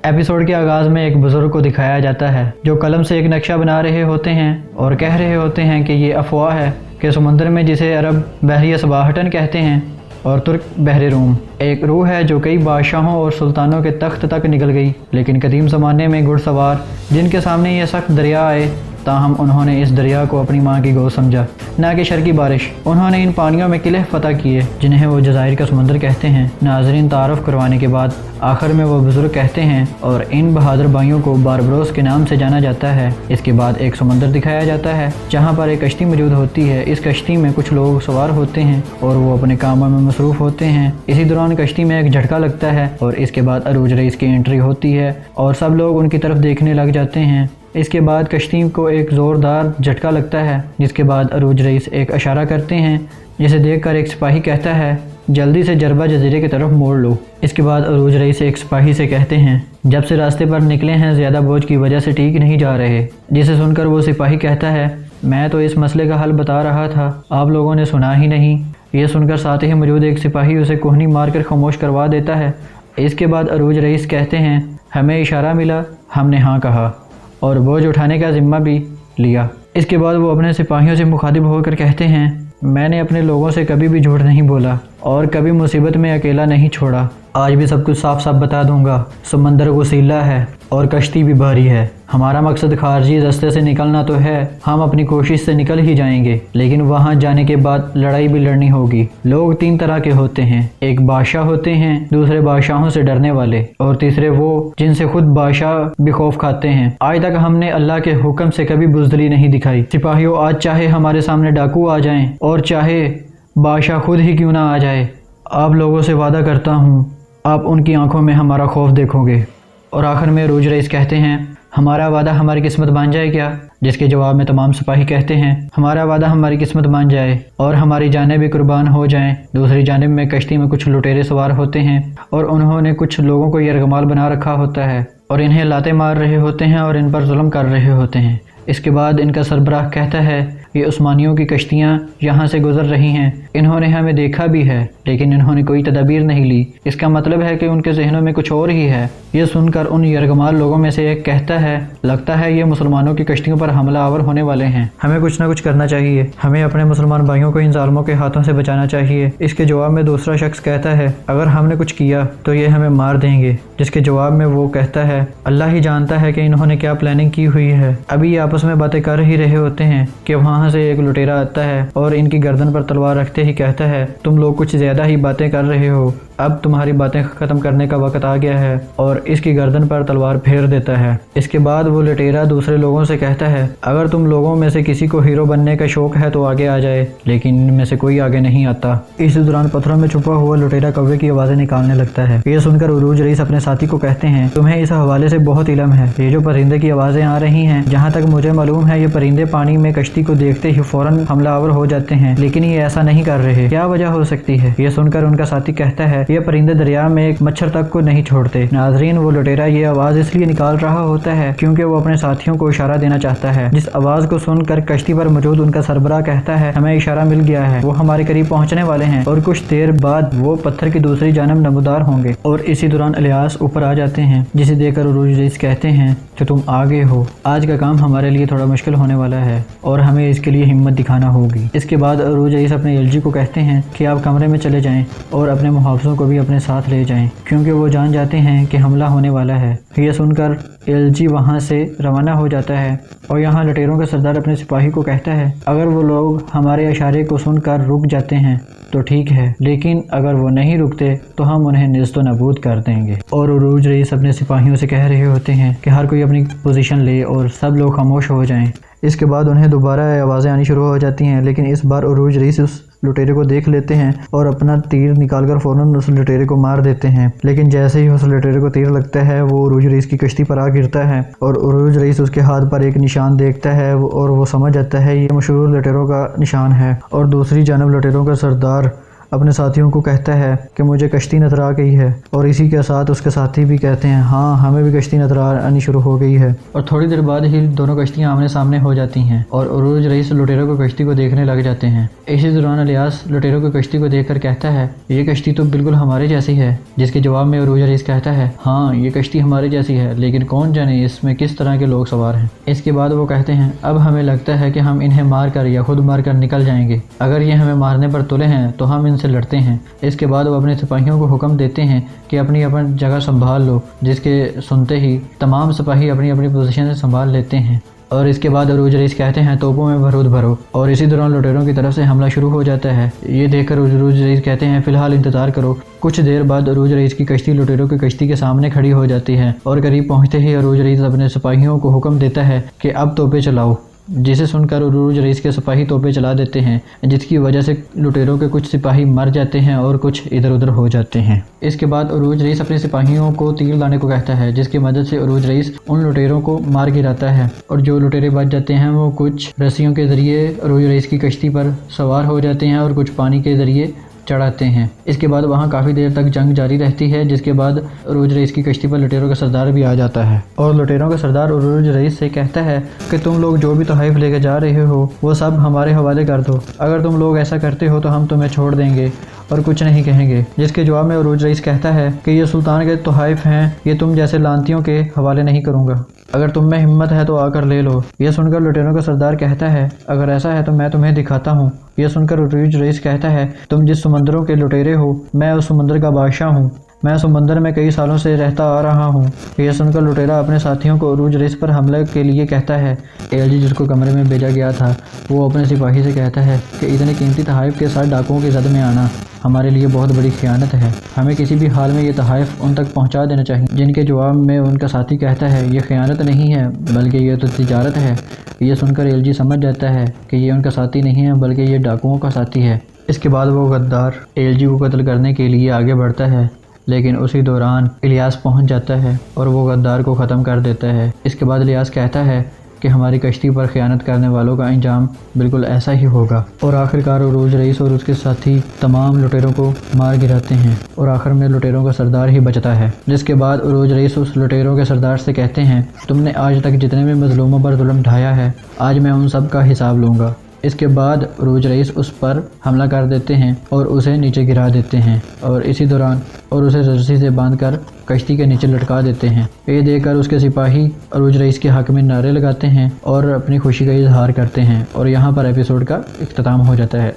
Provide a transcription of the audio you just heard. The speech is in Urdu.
ایپیسوڈ کے آغاز میں ایک بزرگ کو دکھایا جاتا ہے جو قلم سے ایک نقشہ بنا رہے ہوتے ہیں اور کہہ رہے ہوتے ہیں کہ یہ افواہ ہے کہ سمندر میں جسے عرب بحریہ صباحٹن کہتے ہیں اور ترک بحر روم ایک روح ہے جو کئی بادشاہوں اور سلطانوں کے تخت تک نکل گئی، لیکن قدیم زمانے میں گھڑ سوار جن کے سامنے یہ سخت دریا آئے تاہم انہوں نے اس دریا کو اپنی ماں کی گود سمجھا، نہ کہ شر کی بارش۔ انہوں نے ان پانیوں میں قلعے فتح کیے جنہیں وہ جزائر کا سمندر کہتے ہیں۔ ناظرین، تعارف کروانے کے بعد آخر میں وہ بزرگ کہتے ہیں اور ان بہادر بھائیوں کو باربروس کے نام سے جانا جاتا ہے۔ اس کے بعد ایک سمندر دکھایا جاتا ہے جہاں پر ایک کشتی موجود ہوتی ہے۔ اس کشتی میں کچھ لوگ سوار ہوتے ہیں اور وہ اپنے کاموں میں مصروف ہوتے ہیں۔ اسی دوران کشتی میں ایک جھٹکا لگتا ہے اور اس کے بعد عروج رئیس کی انٹری ہوتی ہے اور سب لوگ ان کی طرف دیکھنے لگ جاتے ہیں۔ اس کے بعد کشتی کو ایک زوردار جھٹکا لگتا ہے جس کے بعد عروج رئیس ایک اشارہ کرتے ہیں جسے دیکھ کر ایک سپاہی کہتا ہے جلدی سے جربہ جزیرے کی طرف موڑ لو۔ اس کے بعد عروج رئیس ایک سپاہی سے کہتے ہیں جب سے راستے پر نکلے ہیں زیادہ بوجھ کی وجہ سے ٹھیک نہیں جا رہے، جسے سن کر وہ سپاہی کہتا ہے میں تو اس مسئلے کا حل بتا رہا تھا، آپ لوگوں نے سنا ہی نہیں۔ یہ سن کر ساتھ ہی موجود ایک سپاہی اسے کوہنی مار کر خاموش کروا دیتا ہے۔ اس کے بعد عروج رئیس کہتے ہیں ہمیں اشارہ ملا، ہم نے ہاں کہا اور بوجھ اٹھانے کا ذمہ بھی لیا۔ اس کے بعد وہ اپنے سپاہیوں سے مخاطب ہو کر کہتے ہیں میں نے اپنے لوگوں سے کبھی بھی جھوٹ نہیں بولا اور کبھی مصیبت میں اکیلا نہیں چھوڑا۔ آج بھی سب کچھ صاف صاف بتا دوں گا، سمندر وسیلہ ہے اور کشتی بھی بھاری ہے۔ ہمارا مقصد خارجی راستے سے نکلنا تو ہے، ہم اپنی کوشش سے نکل ہی جائیں گے، لیکن وہاں جانے کے بعد لڑائی بھی لڑنی ہوگی۔ لوگ تین طرح کے ہوتے ہیں، ایک بادشاہ ہوتے ہیں، دوسرے بادشاہوں سے ڈرنے والے اور تیسرے وہ جن سے خود بادشاہ بھی خوف کھاتے ہیں۔ آج تک ہم نے اللہ کے حکم سے کبھی بزدلی نہیں دکھائی۔ سپاہیوں، آج چاہے ہمارے سامنے ڈاکو آ جائیں اور چاہے بادشاہ خود ہی کیوں نہ آ جائے، آپ لوگوں سے وعدہ کرتا ہوں آپ ان کی آنکھوں میں ہمارا خوف دیکھو گے۔ اور آخر میں عروج رئیس کہتے ہیں ہمارا وعدہ ہماری قسمت مان جائے کیا؟ جس کے جواب میں تمام سپاہی کہتے ہیں ہمارا وعدہ ہماری قسمت مان جائے اور ہماری جانیں بھی قربان ہو جائیں۔ دوسری جانب میں کشتی میں کچھ لٹیرے سوار ہوتے ہیں اور انہوں نے کچھ لوگوں کو یرغمال بنا رکھا ہوتا ہے اور انہیں لاتیں مار رہے ہوتے ہیں اور ان پر ظلم کر رہے ہوتے ہیں۔ اس کے بعد ان کا سربراہ کہتا ہے یہ عثمانیوں کی کشتیاں یہاں سے گزر رہی ہیں، انہوں نے ہمیں دیکھا بھی ہے لیکن انہوں نے کوئی تدابیر نہیں لی، اس کا مطلب ہے کہ ان کے ذہنوں میں کچھ اور ہی ہے۔ یہ سن کر ان یرغمال لوگوں میں سے ایک کہتا ہے لگتا ہے یہ مسلمانوں کی کشتیوں پر حملہ آور ہونے والے ہیں، ہمیں کچھ نہ کچھ کرنا چاہیے، ہمیں اپنے مسلمان بھائیوں کو ان ظالموں کے ہاتھوں سے بچانا چاہیے۔ اس کے جواب میں دوسرا شخص کہتا ہے اگر ہم نے کچھ کیا تو یہ ہمیں مار دیں گے، جس کے جواب میں وہ کہتا ہے اللہ ہی جانتا ہے کہ انہوں نے کیا پلاننگ کی ہوئی ہے۔ ابھی یہ آپس میں باتیں کر ہی رہے ہوتے ہیں کہ وہاں سے ایک لٹیرا آتا ہے اور ان کی گردن پر تلوار رکھتے ہی کہتا ہے تم لوگ کچھ زیادہ ہی باتیں کر رہے ہو، اب تمہاری باتیں ختم کرنے کا وقت آ گیا ہے، اور اس کی گردن پر تلوار پھیر دیتا ہے۔ اس کے بعد وہ لٹیرا دوسرے لوگوں سے کہتا ہے اگر تم لوگوں میں سے کسی کو ہیرو بننے کا شوق ہے تو آگے آ جائے، لیکن ان میں سے کوئی آگے نہیں آتا۔ اس دوران پتھروں میں چھپا ہوا لٹیرا کوے کی آوازیں نکالنے لگتا ہے۔ یہ سن کر عروج رئیس اپنے ساتھی کو کہتے ہیں تمہیں اس حوالے سے بہت علم ہے، یہ جو پرندے کی آوازیں آ رہی ہیں جہاں تک مجھے معلوم ہے یہ پرندے پانی میں کشتی کو دیکھتے ہی فوراً حملہ آور ہو جاتے ہیں، لیکن یہ ایسا نہیں کر رہے، کیا وجہ ہو سکتی ہے؟ یہ سن کر ان کا ساتھی کہتا ہے یہ پرندے دریا میں ایک مچھر تک کو نہیں چھوڑتے۔ ناظرین، وہ لٹیرا یہ آواز اس لیے نکال رہا ہوتا ہے کیونکہ وہ اپنے ساتھیوں کو اشارہ دینا چاہتا ہے، جس آواز کو سن کر کشتی پر موجود ان کا سربراہ کہتا ہے ہمیں اشارہ مل گیا ہے، وہ ہمارے قریب پہنچنے والے ہیں اور کچھ دیر بعد وہ پتھر کی دوسری جانب نمودار ہوں گے۔ اور اسی دوران الیاس اوپر آ جاتے ہیں جسے دیکھ کر عروج رئیس کہتے ہیں کہ تم آگے ہو، آج کا کام ہمارے لیے تھوڑا مشکل ہونے والا ہے اور ہمیں اس کے لیے ہمت دکھانا ہوگی۔ اس کے بعد عروج رئیس اپنے ایلچی کو کہتے ہیں کہ آپ کمرے میں چلے جائیں اور اپنے محافظوں کو بھی اپنے ساتھ لے جائیں کیونکہ وہ جان جاتے ہیں کہ حملہ ہونے والا ہے۔ یہ سن کر ایلچی وہاں سے روانہ ہو جاتا ہے اور یہاں لٹیروں کا سردار اپنے سپاہی کو کہتا ہے اگر وہ لوگ ہمارے اشارے کو سن کر رک جاتے ہیں تو ٹھیک ہے، لیکن اگر وہ نہیں رکتے تو ہم انہیں نیست و نابود کر دیں گے۔ اور عروج رئیس اپنے سپاہیوں سے کہہ رہے ہوتے ہیں کہ ہر کوئی اپنی پوزیشن لے اور سب لوگ خاموش ہو جائیں۔ اس کے بعد انہیں دوبارہ آوازیں آنی شروع ہو جاتی ہیں، لیکن اس بار عروج رئیس اس لٹیرے کو دیکھ لیتے ہیں اور اپنا تیر نکال کر فوراً اس لٹیرے کو مار دیتے ہیں، لیکن جیسے ہی اس لٹیرے کو تیر لگتا ہے وہ عروج رئیس کی کشتی پر آ گرتا ہے اور عروج رئیس اس کے ہاتھ پر ایک نشان دیکھتا ہے اور وہ سمجھ جاتا ہے یہ مشہور لٹیروں کا نشان ہے۔ اور دوسری جانب لٹیروں کا سردار اپنے ساتھیوں کو کہتا ہے کہ مجھے کشتی نظر آ گئی ہے، اور اسی کے ساتھ اس کے ساتھی بھی کہتے ہیں ہاں ہمیں بھی کشتی نظر آنی شروع ہو گئی ہے، اور تھوڑی دیر بعد ہی دونوں کشتیاں آمنے سامنے ہو جاتی ہیں اور عروج رئیس لٹیروں کو کشتی کو دیکھنے لگ جاتے ہیں۔ اسی دوران الیاس لٹیروں کو کشتی کو دیکھ کر کہتا ہے یہ کشتی تو بالکل ہمارے جیسی ہے، جس کے جواب میں عروج رئیس کہتا ہے ہاں یہ کشتی ہمارے جیسی ہے، لیکن کون جانے اس میں کس طرح کے لوگ سوار ہیں۔ اس کے بعد وہ کہتے ہیں اب ہمیں لگتا ہے کہ ہم انہیں مار کر یا خود مار کر نکل جائیں گے، اگر یہ ہمیں مارنے پر تلے ہیں تو ہم ان سے لڑتے ہیں۔ اس کے بعد وہ اپنے سپاہیوں کو حکم دیتے ہیں کہ اپنی جگہ سنبھال لو، جس کے سنتے ہی تمام سپاہی اپنی اپنی پوزیشن سنبھال لیتے ہیں، اور اس کے بعد عروج رئیس کہتے ہیں توپوں میں بارود بھرو، اور اسی دوران لٹیروں کی طرف سے حملہ شروع ہو جاتا ہے۔ یہ دیکھ کر عروج رئیس کہتے ہیں فی الحال انتظار کرو۔ کچھ دیر بعد عروج رئیس کی کشتی لٹیروں کی کشتی کے سامنے کھڑی ہو جاتی ہے، اور قریب پہنچتے ہی عروج رئیس اپنے سپاہیوں کو حکم دیتا ہے کہ اب توپیں چلاؤ، جسے سن کر عروج رئیس کے سپاہی توپیں چلا دیتے ہیں، جس کی وجہ سے لٹیروں کے کچھ سپاہی مر جاتے ہیں اور کچھ ادھر ادھر ہو جاتے ہیں۔ اس کے بعد عروج رئیس اپنے سپاہیوں کو تیر لانے کو کہتا ہے، جس کی مدد سے عروج رئیس ان لٹیروں کو مار گراتا ہے، اور جو لٹیرے بچ جاتے ہیں وہ کچھ رسیوں کے ذریعے عروج رئیس کی کشتی پر سوار ہو جاتے ہیں اور کچھ پانی کے ذریعے چڑھاتے ہیں۔ اس کے بعد وہاں کافی دیر تک جنگ جاری رہتی ہے، جس کے بعد عروج رئیس کی کشتی پر لٹیروں کا سردار بھی آ جاتا ہے، اور لٹیروں کا سردار عروج رئیس سے کہتا ہے کہ تم لوگ جو بھی تحائف لے کے جا رہے ہو وہ سب ہمارے حوالے کر دو، اگر تم لوگ ایسا کرتے ہو تو ہم تمہیں چھوڑ دیں گے اور کچھ نہیں کہیں گے۔ جس کے جواب میں عروج رئیس کہتا ہے کہ یہ سلطان کے تحائف ہیں، یہ تم جیسے لانتیوں کے حوالے نہیں کروں گا، اگر تم میں ہمت ہے تو آ کر لے لو۔ یہ سن کر لٹیروں کا سردار کہتا ہے اگر ایسا ہے تو میں تمہیں دکھاتا ہوں۔ یہ سن کر عروج رئیس کہتا ہے تم جس سمندروں کے لٹیرے ہو میں اس سمندر کا بادشاہ ہوں، میں سمندر میں کئی سالوں سے رہتا آ رہا ہوں۔ یہ سن کر لٹیرا اپنے ساتھیوں کو عروج رئیس پر حملے کے لیے کہتا ہے۔ ایلجی جس کو کمرے میں بھیجا گیا تھا وہ اپنے سپاہی سے کہتا ہے کہ اتنے قیمتی تحائف کے ساتھ ڈاکوؤں کی زد میں آنا ہمارے لیے بہت بڑی خیانت ہے، ہمیں کسی بھی حال میں یہ تحائف ان تک پہنچا دینا چاہیے۔ جن کے جواب میں ان کا ساتھی کہتا ہے یہ خیانت نہیں ہے بلکہ یہ تو تجارت ہے۔ یہ سن کر ایلجی سمجھ جاتا ہے کہ یہ ان کا ساتھی نہیں ہے بلکہ یہ ڈاکوؤں کا ساتھی ہے۔ اس کے بعد وہ غدار ایلجی کو قتل کرنے کے لیے آگے بڑھتا ہے، لیکن اسی دوران الیاس پہنچ جاتا ہے اور وہ غدار کو ختم کر دیتا ہے۔ اس کے بعد الیاس کہتا ہے کہ ہماری کشتی پر خیانت کرنے والوں کا انجام بالکل ایسا ہی ہوگا، اور آخرکار عروج رئیس اور اس کے ساتھی تمام لٹیروں کو مار گراتے ہیں، اور آخر میں لٹیروں کا سردار ہی بچتا ہے۔ جس کے بعد عروج رئیس اس لٹیروں کے سردار سے کہتے ہیں تم نے آج تک جتنے بھی مظلوموں پر ظلم ڈھایا ہے آج میں ان سب کا حساب لوں گا۔ اس کے بعد عروج رئیس اس پر حملہ کر دیتے ہیں اور اسے نیچے گرا دیتے ہیں، اور اسی دوران اسے رسی سے باندھ کر کشتی کے نیچے لٹکا دیتے ہیں۔ یہ دیکھ کر اس کے سپاہی عروج رئیس کے حق میں نعرے لگاتے ہیں اور اپنی خوشی کا اظہار کرتے ہیں، اور یہاں پر ایپیسوڈ کا اختتام ہو جاتا ہے۔